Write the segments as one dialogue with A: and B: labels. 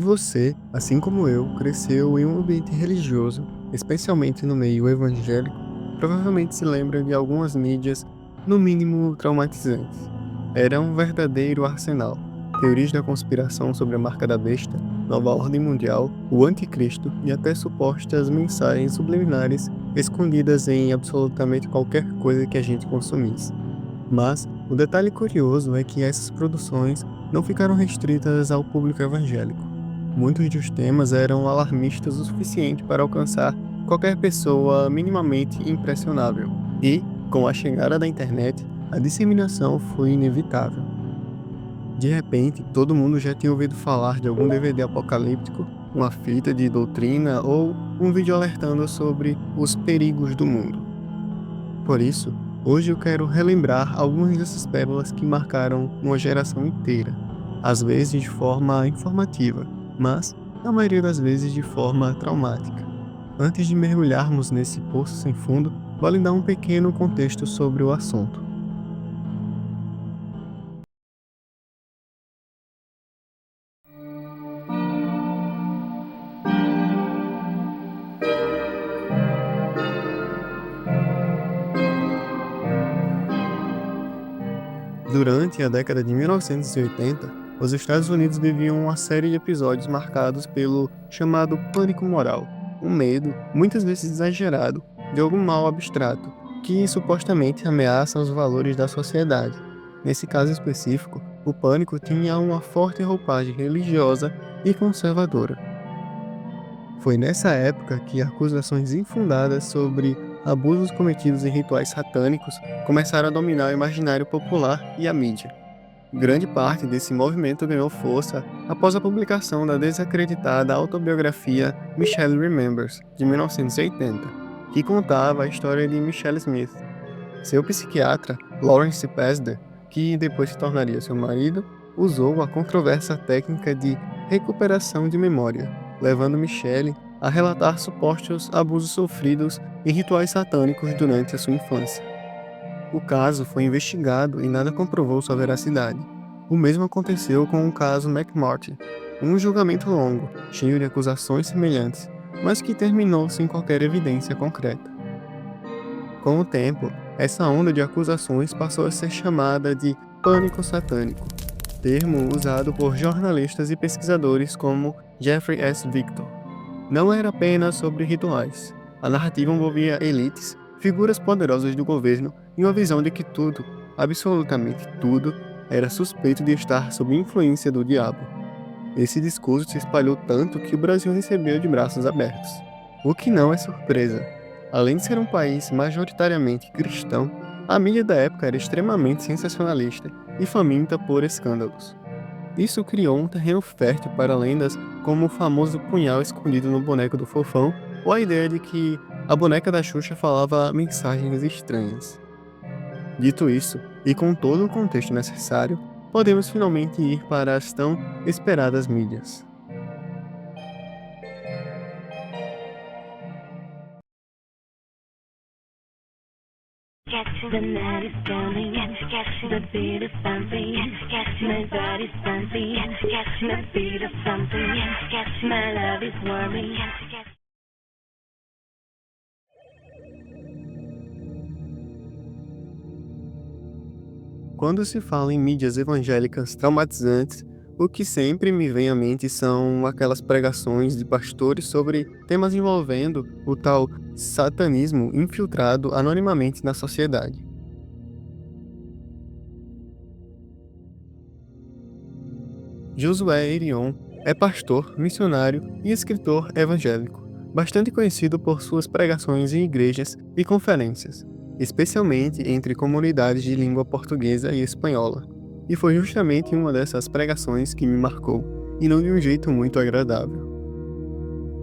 A: você, assim como eu, cresceu em um ambiente religioso, especialmente no meio evangélico, provavelmente se lembra de algumas mídias, no mínimo traumatizantes. Era um verdadeiro arsenal. Teorias da conspiração sobre a marca da besta, nova ordem mundial, o anticristo e até supostas mensagens subliminares escondidas em absolutamente qualquer coisa que a gente consumisse. Mas o detalhe curioso é que essas produções não ficaram restritas ao público evangélico. Muitos dos temas eram alarmistas o suficiente para alcançar qualquer pessoa minimamente impressionável. E, com a chegada da internet, a disseminação foi inevitável. De repente, todo mundo já tinha ouvido falar de algum DVD apocalíptico, uma fita de doutrina ou um vídeo alertando sobre os perigos do mundo. Por isso, hoje eu quero relembrar algumas dessas pérolas que marcaram uma geração inteira, às vezes de forma informativa, mas, na maioria das vezes, de forma traumática. Antes de mergulharmos nesse poço sem fundo, vale dar um pequeno contexto sobre o assunto. Durante a década de 1980, os Estados Unidos viviam uma série de episódios marcados pelo chamado pânico moral, um medo, muitas vezes exagerado, de algum mal abstrato, que supostamente ameaça os valores da sociedade. Nesse caso específico, o pânico tinha uma forte roupagem religiosa e conservadora. Foi nessa época que acusações infundadas sobre abusos cometidos em rituais satânicos começaram a dominar o imaginário popular e a mídia. Grande parte desse movimento ganhou força após a publicação da desacreditada autobiografia Michelle Remembers, de 1980, que contava a história de Michelle Smith. Seu psiquiatra, Lawrence Pazder, que depois se tornaria seu marido, usou a controversa técnica de recuperação de memória, levando Michelle a relatar supostos abusos sofridos em rituais satânicos durante a sua infância. O caso foi investigado e nada comprovou sua veracidade. O mesmo aconteceu com o caso McMartin, um julgamento longo, cheio de acusações semelhantes, mas que terminou sem qualquer evidência concreta. Com o tempo, essa onda de acusações passou a ser chamada de pânico satânico, termo usado por jornalistas e pesquisadores como Jeffrey S. Victor. Não era apenas sobre rituais. A narrativa envolvia elites, figuras poderosas do governo e uma visão de que tudo, absolutamente tudo, era suspeito de estar sob influência do diabo. Esse discurso se espalhou tanto que o Brasil recebeu de braços abertos. O que não é surpresa. Além de ser um país majoritariamente cristão, a mídia da época era extremamente sensacionalista e faminta por escândalos. Isso criou um terreno fértil para lendas como o famoso punhal escondido no boneco do Fofão ou a ideia de que a boneca da Xuxa falava mensagens estranhas. Dito isso, e com todo o contexto necessário, podemos finalmente ir para as tão esperadas mídias.
B: Catch the night is coming, catch the beat of something, catch my body's pumping, catch the beat of something, catch my love is warming, catch.
A: Quando se fala em mídias evangélicas traumatizantes, o que sempre me vem à mente são aquelas pregações de pastores sobre temas envolvendo o tal satanismo infiltrado anonimamente na sociedade. Josué Erion é pastor, missionário e escritor evangélico, bastante conhecido por suas pregações em igrejas e conferências, especialmente entre comunidades de língua portuguesa e espanhola. E foi justamente uma dessas pregações que me marcou, e não de um jeito muito agradável.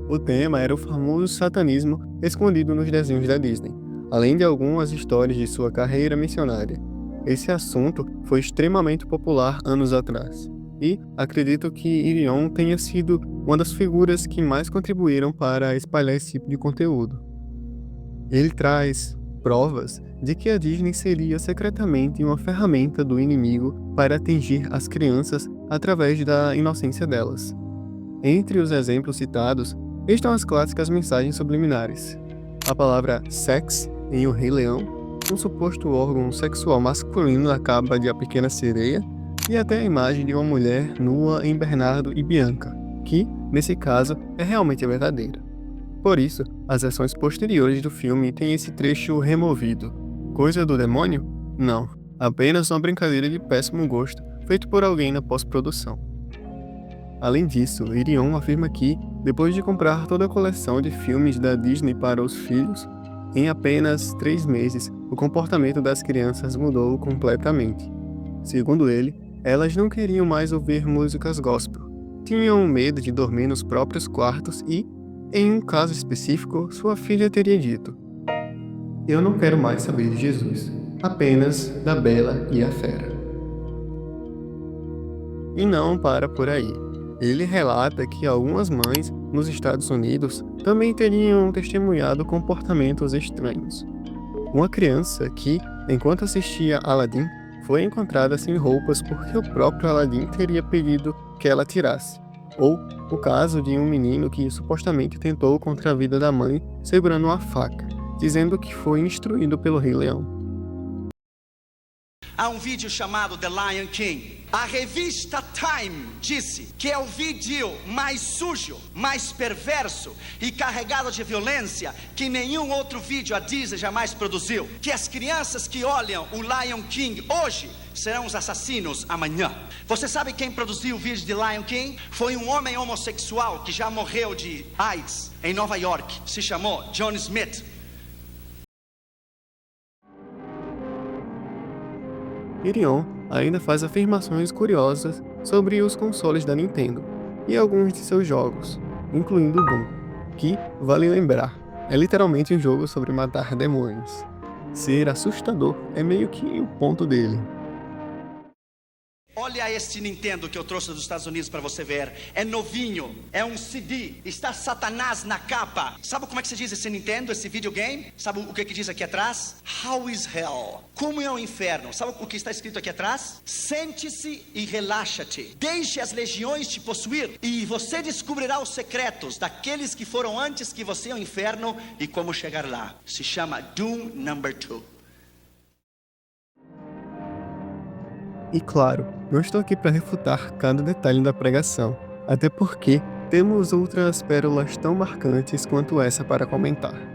A: O tema era o famoso satanismo escondido nos desenhos da Disney, além de algumas histórias de sua carreira missionária. Esse assunto foi extremamente popular anos atrás, e acredito que Irion tenha sido uma das figuras que mais contribuíram para espalhar esse tipo de conteúdo. Ele traz provas de que a Disney seria secretamente uma ferramenta do inimigo para atingir as crianças através da inocência delas. Entre os exemplos citados estão as clássicas mensagens subliminares. A palavra sex em O Rei Leão, um suposto órgão sexual masculino na capa de A Pequena Sereia, e até a imagem de uma mulher nua em Bernardo e Bianca, que, nesse caso, é realmente verdadeira. Por isso, as versões posteriores do filme têm esse trecho removido. Coisa do demônio? Não, apenas uma brincadeira de péssimo gosto feito por alguém na pós-produção. Além disso, Irion afirma que, depois de comprar toda a coleção de filmes da Disney para os filhos, em apenas 3 meses, o comportamento das crianças mudou completamente. Segundo ele, elas não queriam mais ouvir músicas gospel, tinham medo de dormir nos próprios quartos e, em um caso específico, sua filha teria dito: "Eu não quero mais saber de Jesus, apenas da Bela e a Fera." E não para por aí. Ele relata que algumas mães nos Estados Unidos também teriam testemunhado comportamentos estranhos. Uma criança que, enquanto assistia Aladdin, foi encontrada sem roupas porque o próprio Aladdin teria pedido que ela tirasse. Ou o caso de um menino que supostamente tentou contra a vida da mãe segurando uma faca, dizendo que foi instruído pelo Rei Leão.
C: Há um vídeo chamado The Lion King. A revista Time disse que é o vídeo mais sujo, mais perverso e carregado de violência que nenhum outro vídeo a Disney jamais produziu. Que as crianças que olham o Lion King hoje serão os assassinos amanhã. Você sabe quem produziu o vídeo de Lion King? Foi um homem homossexual que já morreu de AIDS em Nova York. Se chamou John Smith.
A: Irion ainda faz afirmações curiosas sobre os consoles da Nintendo e alguns de seus jogos, incluindo Doom, que, vale lembrar, é literalmente um jogo sobre matar demônios. Ser assustador é meio que o ponto dele.
C: Olha este Nintendo que eu trouxe dos Estados Unidos para você ver. É novinho, é um CD, está Satanás na capa. Sabe como é que se diz esse Nintendo, esse videogame? Sabe o que diz aqui atrás? How is hell? Como é o inferno? Sabe o que está escrito aqui atrás? Sente-se e relaxa-te. Deixe as legiões te possuir e você descobrirá os secretos daqueles que foram antes que você ao inferno e como chegar lá. Se chama Doom Number 2.
A: E claro, não estou aqui para refutar cada detalhe da pregação, até porque temos outras pérolas tão marcantes quanto essa para comentar.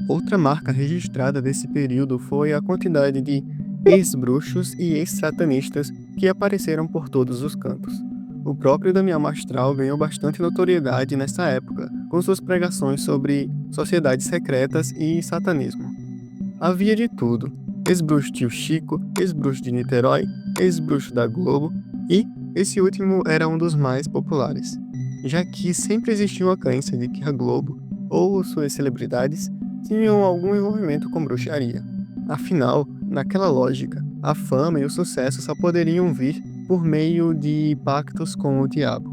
A: Outra marca registrada desse período foi a quantidade de ex-bruxos e ex-satanistas que apareceram por todos os cantos. O próprio Damião Mastral ganhou bastante notoriedade nessa época, com suas pregações sobre sociedades secretas e satanismo. Havia de tudo: ex-bruxo Tio Chico, ex-bruxo de Niterói, ex-bruxo da Globo, e esse último era um dos mais populares, já que sempre existia uma crença de que a Globo, ou suas celebridades, tinham algum envolvimento com bruxaria. Afinal, naquela lógica, a fama e o sucesso só poderiam vir por meio de pactos com o diabo.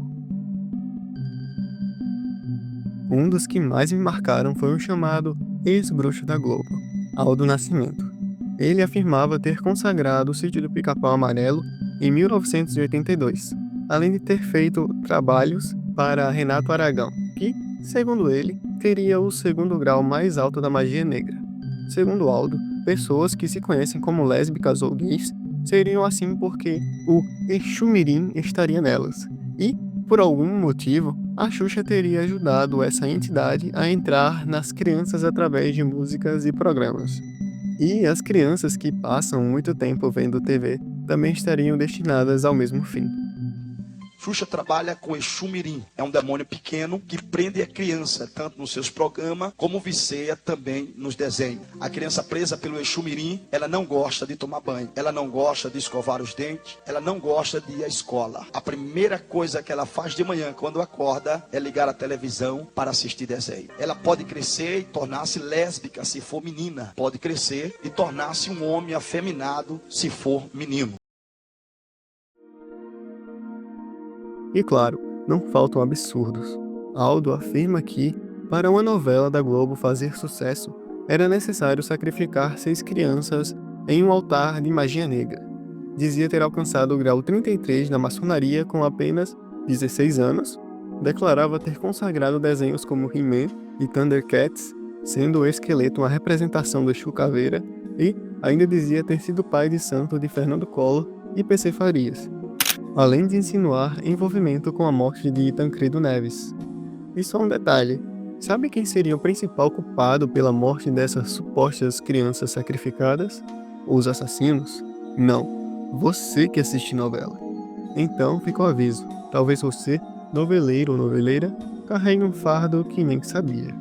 A: Um dos que mais me marcaram foi um chamado ex-bruxo da Globo, Aldo Nascimento. Ele afirmava ter consagrado o Sítio do Pica-Pau Amarelo em 1982, além de ter feito trabalhos para Renato Aragão, que, segundo ele, teria o 2º grau mais alto da magia negra. Segundo Aldo, pessoas que se conhecem como lésbicas ou gays seriam assim porque o Exumirim estaria nelas. E, por algum motivo, a Xuxa teria ajudado essa entidade a entrar nas crianças através de músicas e programas. E as crianças que passam muito tempo vendo TV também estariam destinadas ao mesmo fim.
D: Xuxa trabalha com Exu Mirim. É um demônio pequeno que prende a criança, tanto nos seus programas, como vicia também nos desenhos. A criança presa pelo Exu Mirim, ela não gosta de tomar banho, ela não gosta de escovar os dentes, ela não gosta de ir à escola. A primeira coisa que ela faz de manhã, quando acorda, é ligar a televisão para assistir desenho. Ela pode crescer e tornar-se lésbica, se for menina. Pode crescer e tornar-se um homem afeminado, se for menino.
A: E claro, não faltam absurdos. Aldo afirma que, para uma novela da Globo fazer sucesso, era necessário sacrificar 6 crianças em um altar de magia negra. Dizia ter alcançado o grau 33 na maçonaria com apenas 16 anos, declarava ter consagrado desenhos como He-Man e Thundercats, sendo o esqueleto uma representação do Exu Caveira, e ainda dizia ter sido pai de santo de Fernando Collor e PC Farias, além de insinuar envolvimento com a morte de Tancredo Neves. E só um detalhe, sabe quem seria o principal culpado pela morte dessas supostas crianças sacrificadas? Os assassinos? Não, você que assiste novela. Então fica o aviso, talvez você, noveleiro ou noveleira, carregue um fardo que nem sabia.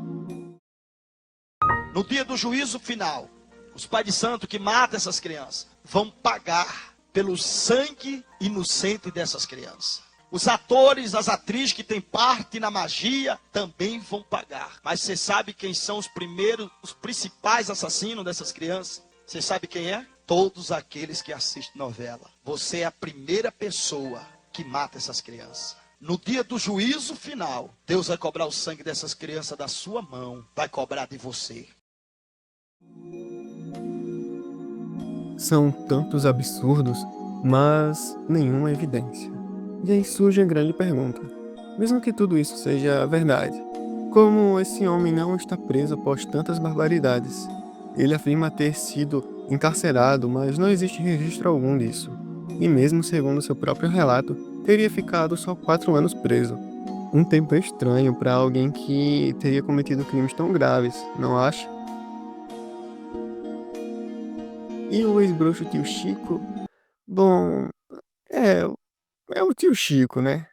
D: No dia do juízo final, os pais de santo que matam essas crianças vão pagar pelo sangue inocente dessas crianças. Os atores, as atrizes que têm parte na magia também vão pagar. Mas você sabe quem são os principais assassinos dessas crianças? Você sabe quem é? Todos aqueles que assistem novela. Você é a primeira pessoa que mata essas crianças. No dia do juízo final, Deus vai cobrar o sangue dessas crianças da sua mão. Vai cobrar de você.
A: São tantos absurdos, mas nenhuma evidência. E aí surge a grande pergunta. Mesmo que tudo isso seja verdade, como esse homem não está preso após tantas barbaridades? Ele afirma ter sido encarcerado, mas não existe registro algum disso. E mesmo segundo seu próprio relato, teria ficado só 4 anos preso. Um tempo estranho para alguém que teria cometido crimes tão graves, não acha? E o ex-bruxo tio Chico? Bom, é o tio Chico, né?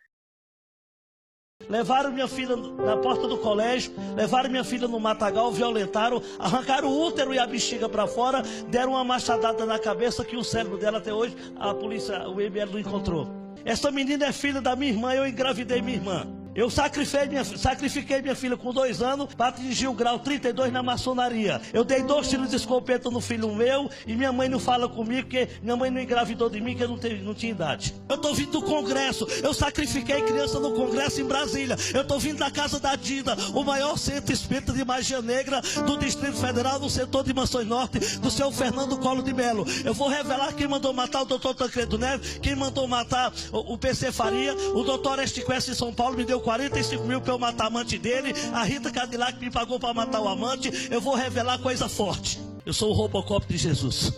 E: Levaram minha filha na porta do colégio, levaram minha filha no matagal, violentaram, arrancaram o útero e a bexiga para fora, deram uma machadada na cabeça que o cérebro dela até hoje, a polícia, o IML não encontrou. Essa menina é filha da minha irmã, eu engravidei minha irmã. Eu sacrifiquei minha filha com 2 anos para atingir o grau 32 na maçonaria. Eu dei 2 tiros de escopeta no filho meu e minha mãe não fala comigo porque minha mãe não engravidou de mim, que eu não tinha idade. Eu tô vindo do Congresso, eu sacrifiquei criança no Congresso em Brasília. Eu tô vindo da casa da Dida, o maior centro espírita de magia negra do Distrito Federal, no setor de Mações Norte, do seu Fernando Collor de Mello. Eu vou revelar quem mandou matar o doutor Tancredo Neves, quem mandou matar o PC Faria. O doutor Estiquest em São Paulo me deu 45 mil para eu matar a amante dele. A Rita Cadillac me pagou para matar o amante. Eu vou revelar coisa forte. Eu sou o Robocop de Jesus.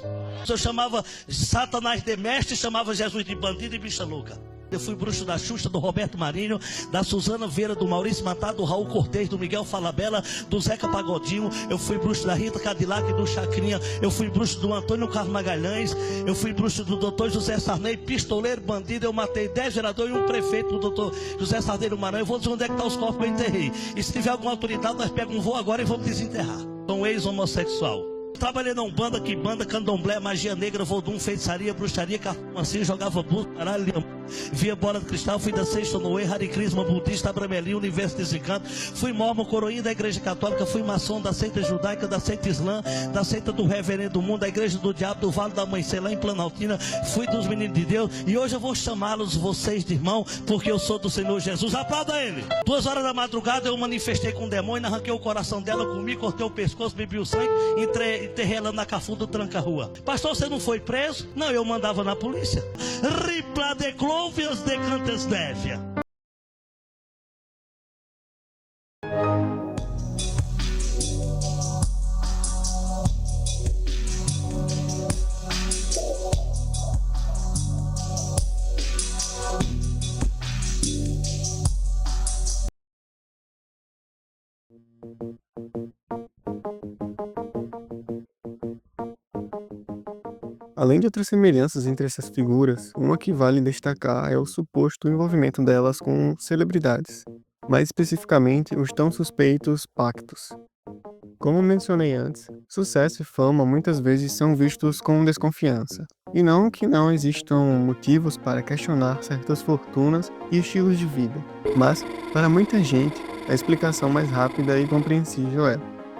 E: Eu chamava Satanás de mestre, chamava Jesus de bandido e bicha louca. Eu fui bruxo da Xuxa, do Roberto Marinho, da Suzana Vieira, do Maurício Matar, do Raul Cortez, do Miguel Falabella, do Zeca Pagodinho. Eu fui bruxo da Rita Cadillac, do Chacrinha. Eu fui bruxo do Antônio Carlos Magalhães. Eu fui bruxo do doutor José Sarney, pistoleiro, bandido. Eu matei 10 vereadores e um prefeito do doutor José Sarney do Maranhão. Eu vou dizer onde é que estão os corpos que eu enterrei. E se tiver alguma autoridade, nós pegamos um voo agora e vamos desenterrar. Sou um ex-homossexual. Trabalhei na Umbanda, Quimbanda, Candomblé, magia negra, vodum, feitiçaria, bruxaria, cartomancia, jogava burro, caralho, via bola de cristal, fui da Sexta Noé, Hare Krishna, budista, Abramelinho, Universo Desencanto, fui mormon, coroinha da Igreja Católica, fui maçom da seita judaica, da seita islã, da seita do Reverendo Mundo, da Igreja do Diabo, do Vale da Mãe, sei lá, em Planaltina, fui dos Meninos de Deus, e hoje eu vou chamá-los, vocês de irmão, porque eu sou do Senhor Jesus. Aplauda ele! 2 horas da madrugada eu manifestei com o demônio, arranquei o coração dela comigo, cortei o pescoço, bebi o sangue, enterrei ela na Cafu do Tranca-Rua. Pastor, você não foi preso? Não, eu mandava na polícia. Ripla de Clóvias de Cantes Dévia.
A: Além de outras semelhanças entre essas figuras, uma que vale destacar é o suposto envolvimento delas com celebridades, mais especificamente os tão suspeitos pactos. Como mencionei antes, sucesso e fama muitas vezes são vistos com desconfiança, e não que não existam motivos para questionar certas fortunas e estilos de vida, mas, para muita gente, a explicação mais rápida e compreensível é: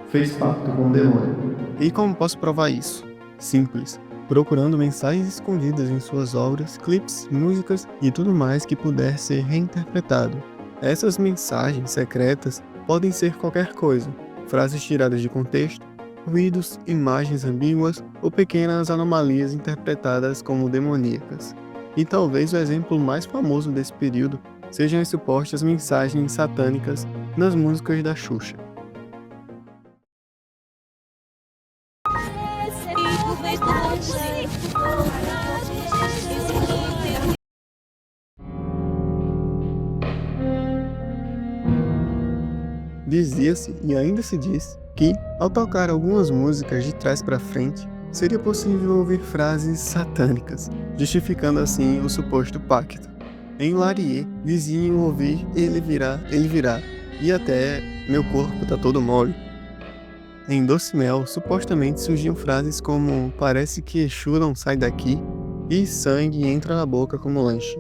A: fez pacto com o demônio. E como posso provar isso? Simples. Procurando mensagens escondidas em suas obras, clipes, músicas e tudo mais que puder ser reinterpretado. Essas mensagens secretas podem ser qualquer coisa: frases tiradas de contexto, ruídos, imagens ambíguas ou pequenas anomalias interpretadas como demoníacas. E talvez o exemplo mais famoso desse período sejam as supostas mensagens satânicas nas músicas da Xuxa. Dizia-se, e ainda se diz, que, ao tocar algumas músicas de trás para frente, seria possível ouvir frases satânicas, justificando assim o suposto pacto. Em Larie, diziam ouvir ele virá, e até meu corpo tá todo mole. Em Doce Mel, supostamente surgiam frases como parece que Exu não sai daqui e sangue entra na boca como lanche.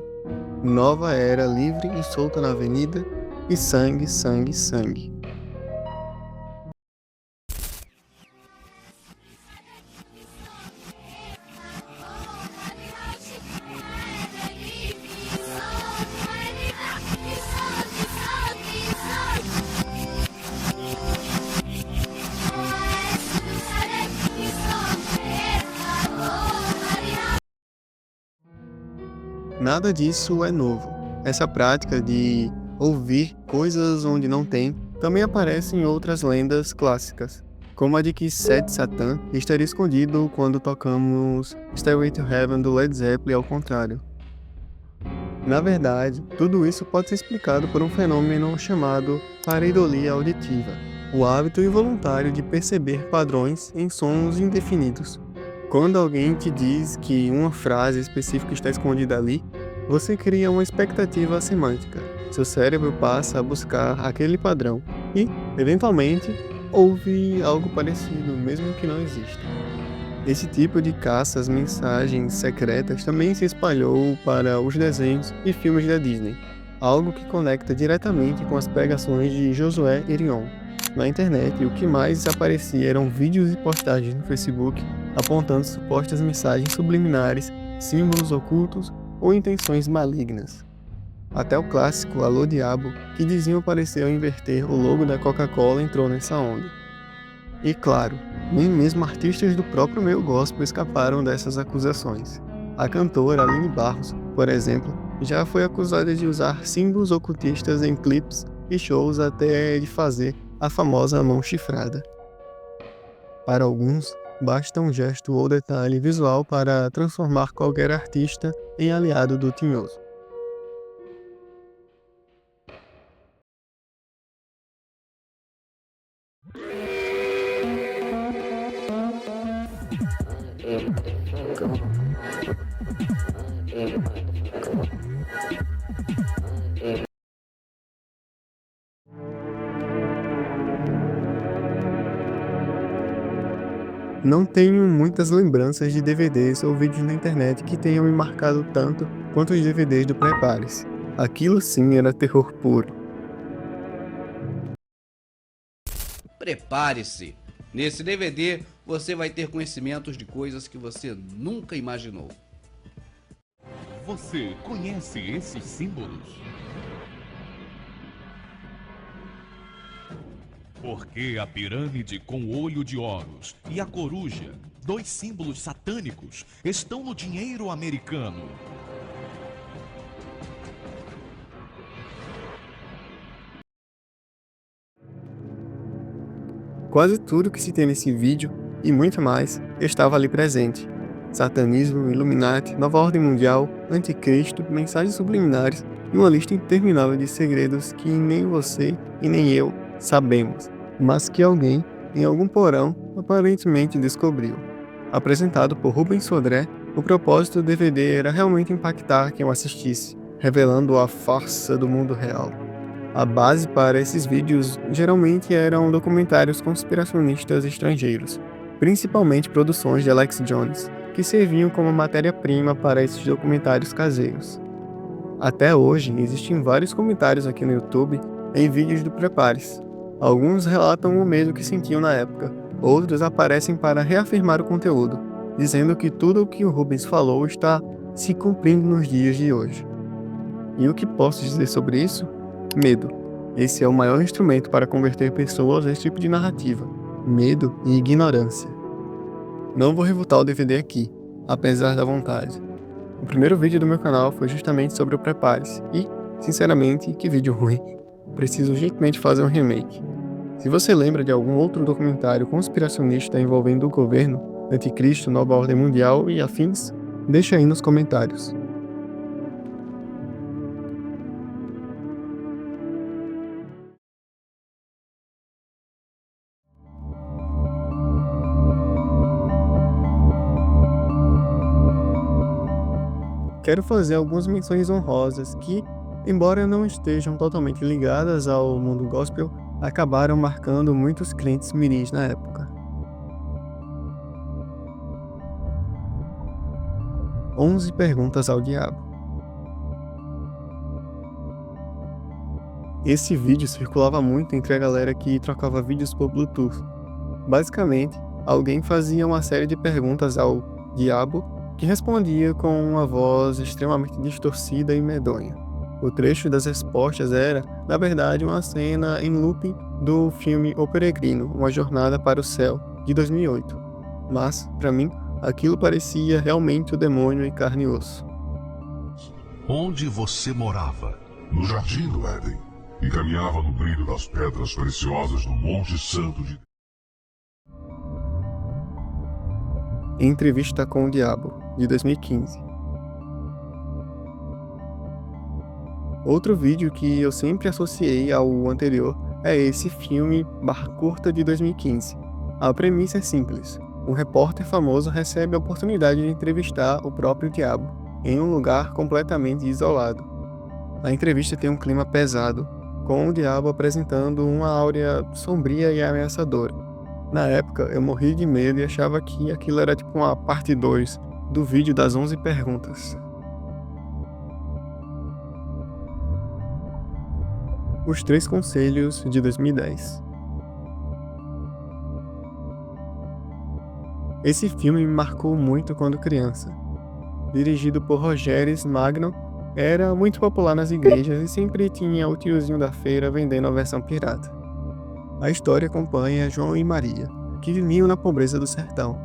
A: Nova era livre e solta na avenida e sangue, sangue, sangue. Nada disso é novo. Essa prática de ouvir coisas onde não tem também aparece em outras lendas clássicas, como a de que Seth Satan estaria escondido quando tocamos Stairway to Heaven do Led Zeppelin ao contrário. Na verdade, tudo isso pode ser explicado por um fenômeno chamado pareidolia auditiva, o hábito involuntário de perceber padrões em sons indefinidos. Quando alguém te diz que uma frase específica está escondida ali, você cria uma expectativa semântica. Seu cérebro passa a buscar aquele padrão e, eventualmente, ouve algo parecido, mesmo que não exista. Esse tipo de caça às mensagens secretas também se espalhou para os desenhos e filmes da Disney, algo que conecta diretamente com as pregações de Josué Erion. Na internet, o que mais aparecia eram vídeos e postagens no Facebook apontando supostas mensagens subliminares, símbolos ocultos ou intenções malignas. Até o clássico Alô Diabo, que diziam aparecer ao inverter o logo da Coca-Cola, entrou nessa onda. E claro, nem mesmo artistas do próprio meio gospel escaparam dessas acusações. A cantora Aline Barros, por exemplo, já foi acusada de usar símbolos ocultistas em clipes e shows até de fazer a famosa mão chifrada. Para alguns, basta um gesto ou detalhe visual para transformar qualquer artista em aliado do tinhoso. Não tenho muitas lembranças de DVDs ou vídeos na internet que tenham me marcado tanto quanto os DVDs do Prepare-se. Aquilo sim era terror puro.
F: Prepare-se! Nesse DVD você vai ter conhecimentos de coisas que você nunca imaginou.
G: Você conhece esses símbolos? Por que a pirâmide com o olho de Horus e a coruja, dois símbolos satânicos, estão no dinheiro americano?
A: Quase tudo que se tem nesse vídeo, e muito mais, estava ali presente. Satanismo, Illuminati, Nova Ordem Mundial, Anticristo, mensagens subliminares e uma lista interminável de segredos que nem você e nem eu sabemos, mas que alguém, em algum porão, aparentemente descobriu. Apresentado por Rubens Sodré, o propósito do DVD era realmente impactar quem o assistisse, revelando a farsa do mundo real. A base para esses vídeos geralmente eram documentários conspiracionistas estrangeiros, principalmente produções de Alex Jones, que serviam como matéria-prima para esses documentários caseiros. Até hoje, existem vários comentários aqui no YouTube em vídeos do Prepare-se. Alguns relatam o medo que sentiam na época, outros aparecem para reafirmar o conteúdo, dizendo que tudo o que o Rubens falou está se cumprindo nos dias de hoje. E o que posso dizer sobre isso? Medo. Esse é o maior instrumento para converter pessoas a esse tipo de narrativa. Medo e ignorância. Não vou refutar o DVD aqui, apesar da vontade. O primeiro vídeo do meu canal foi justamente sobre o Prepare-se e, sinceramente, que vídeo ruim. Preciso urgentemente fazer um remake. Se você lembra de algum outro documentário conspiracionista envolvendo o governo, anticristo, nova ordem mundial e afins, deixa aí nos comentários. Quero fazer algumas menções honrosas que, embora não estejam totalmente ligadas ao mundo gospel, acabaram marcando muitos crentes miris na época. 11 perguntas ao diabo. Esse vídeo circulava muito entre a galera que trocava vídeos por Bluetooth. Basicamente, alguém fazia uma série de perguntas ao diabo que respondia com uma voz extremamente distorcida e medonha. O trecho das respostas era, na verdade, uma cena em looping do filme O Peregrino, Uma Jornada para o Céu, de 2008. Mas, para mim, aquilo parecia realmente o demônio em carne e osso.
H: Onde você morava? No jardim do Éden, e caminhava no brilho das pedras preciosas do Monte Santo de Deus.
A: Entrevista com o Diabo, de 2015. Outro vídeo que eu sempre associei ao anterior é esse filme Curta de 2015. A premissa é simples. Um repórter famoso recebe a oportunidade de entrevistar o próprio diabo, em um lugar completamente isolado. A entrevista tem um clima pesado, com o diabo apresentando uma áurea sombria e ameaçadora. Na época, eu morri de medo e achava que aquilo era tipo uma parte 2 do vídeo das 11 perguntas. Os 3 Conselhos, de 2010. Esse filme me marcou muito quando criança. Dirigido por Rogério Magnon, era muito popular nas igrejas e sempre tinha o tiozinho da feira vendendo a versão pirata. A história acompanha João e Maria, que viviam na pobreza do sertão.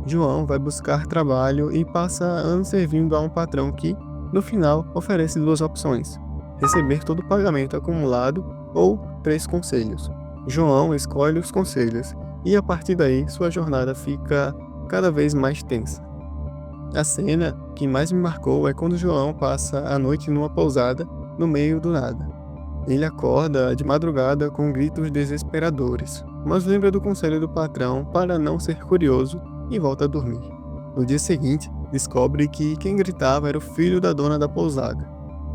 A: João vai buscar trabalho e passa anos servindo a um patrão que, no final, oferece 2 opções: receber todo o pagamento acumulado ou 3 conselhos. João escolhe os conselhos e, a partir daí, sua jornada fica cada vez mais tensa. A cena que mais me marcou é quando João passa a noite numa pousada no meio do nada. Ele acorda de madrugada com gritos desesperadores, mas lembra do conselho do patrão para não ser curioso e volta a dormir. No dia seguinte, descobre que quem gritava era o filho da dona da pousada,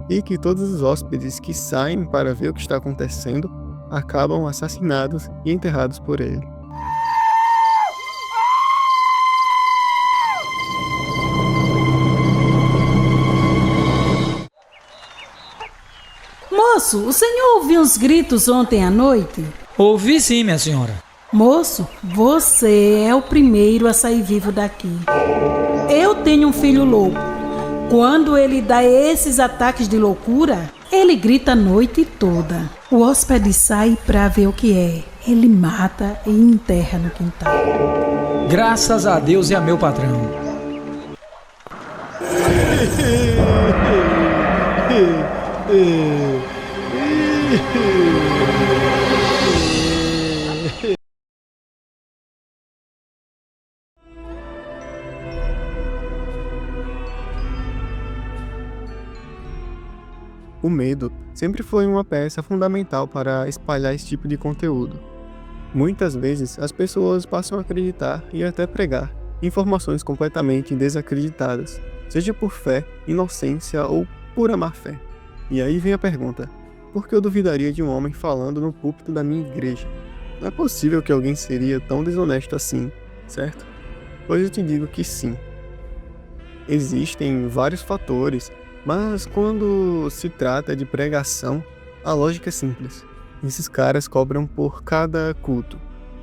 A: e que todos os hóspedes que saem para ver o que está acontecendo acabam assassinados e enterrados por ele.
I: Moço, o senhor ouviu uns gritos ontem à noite?
J: Ouvi sim, minha senhora.
I: Moço, você é o primeiro a sair vivo daqui. Eu tenho um filho louco. Quando ele dá esses ataques de loucura, ele grita a noite toda. O hóspede sai pra ver o que é. Ele mata e enterra no quintal.
J: Graças a Deus e a meu patrão.
A: O medo sempre foi uma peça fundamental para espalhar esse tipo de conteúdo. Muitas vezes as pessoas passam a acreditar e até pregar informações completamente desacreditadas, seja por fé, inocência ou pura má fé. E aí vem a pergunta: por que eu duvidaria de um homem falando no púlpito da minha igreja? Não é possível que alguém seria tão desonesto assim, certo? Pois eu te digo que sim. Existem vários fatores, mas quando se trata de pregação, a lógica é simples. Esses caras cobram por cada culto,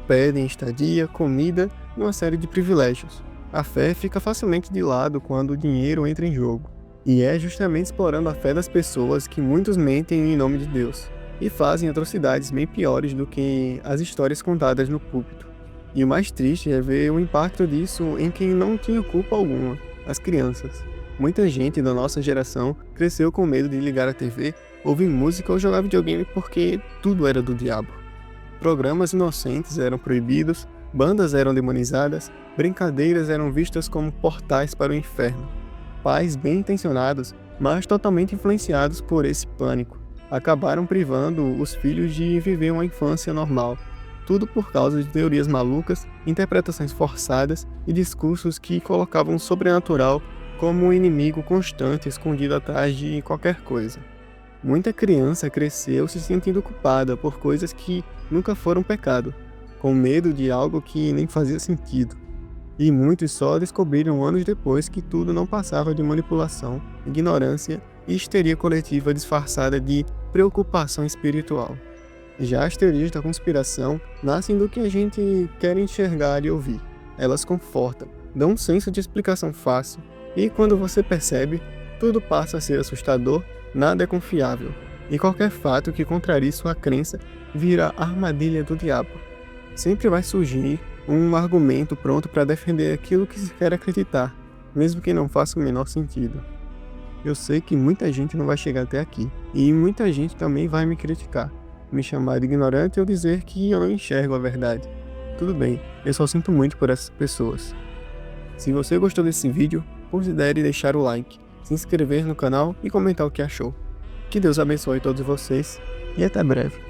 A: pedem estadia, comida e uma série de privilégios. A fé fica facilmente de lado quando o dinheiro entra em jogo. E é justamente explorando a fé das pessoas que muitos mentem em nome de Deus e fazem atrocidades bem piores do que as histórias contadas no púlpito. E o mais triste é ver o impacto disso em quem não tinha culpa alguma, as crianças. Muita gente da nossa geração cresceu com medo de ligar a TV, ouvir música ou jogar videogame porque tudo era do diabo. Programas inocentes eram proibidos, bandas eram demonizadas, brincadeiras eram vistas como portais para o inferno. Pais bem intencionados, mas totalmente influenciados por esse pânico, acabaram privando os filhos de viver uma infância normal. Tudo por causa de teorias malucas, interpretações forçadas e discursos que colocavam o sobrenatural como um inimigo constante escondido atrás de qualquer coisa. Muita criança cresceu se sentindo culpada por coisas que nunca foram pecado, com medo de algo que nem fazia sentido. E muitos só descobriram anos depois que tudo não passava de manipulação, ignorância e histeria coletiva disfarçada de preocupação espiritual. Já as teorias da conspiração nascem do que a gente quer enxergar e ouvir. Elas confortam, dão um senso de explicação fácil, e quando você percebe, tudo passa a ser assustador, nada é confiável, e qualquer fato que contrarie sua crença vira armadilha do diabo. Sempre vai surgir um argumento pronto para defender aquilo que se quer acreditar, mesmo que não faça o menor sentido. Eu sei que muita gente não vai chegar até aqui, e muita gente também vai me criticar, me chamar de ignorante ou dizer que eu não enxergo a verdade. Tudo bem, eu só sinto muito por essas pessoas. Se você gostou desse vídeo, considere deixar o like, se inscrever no canal e comentar o que achou. Que Deus abençoe todos vocês e até breve.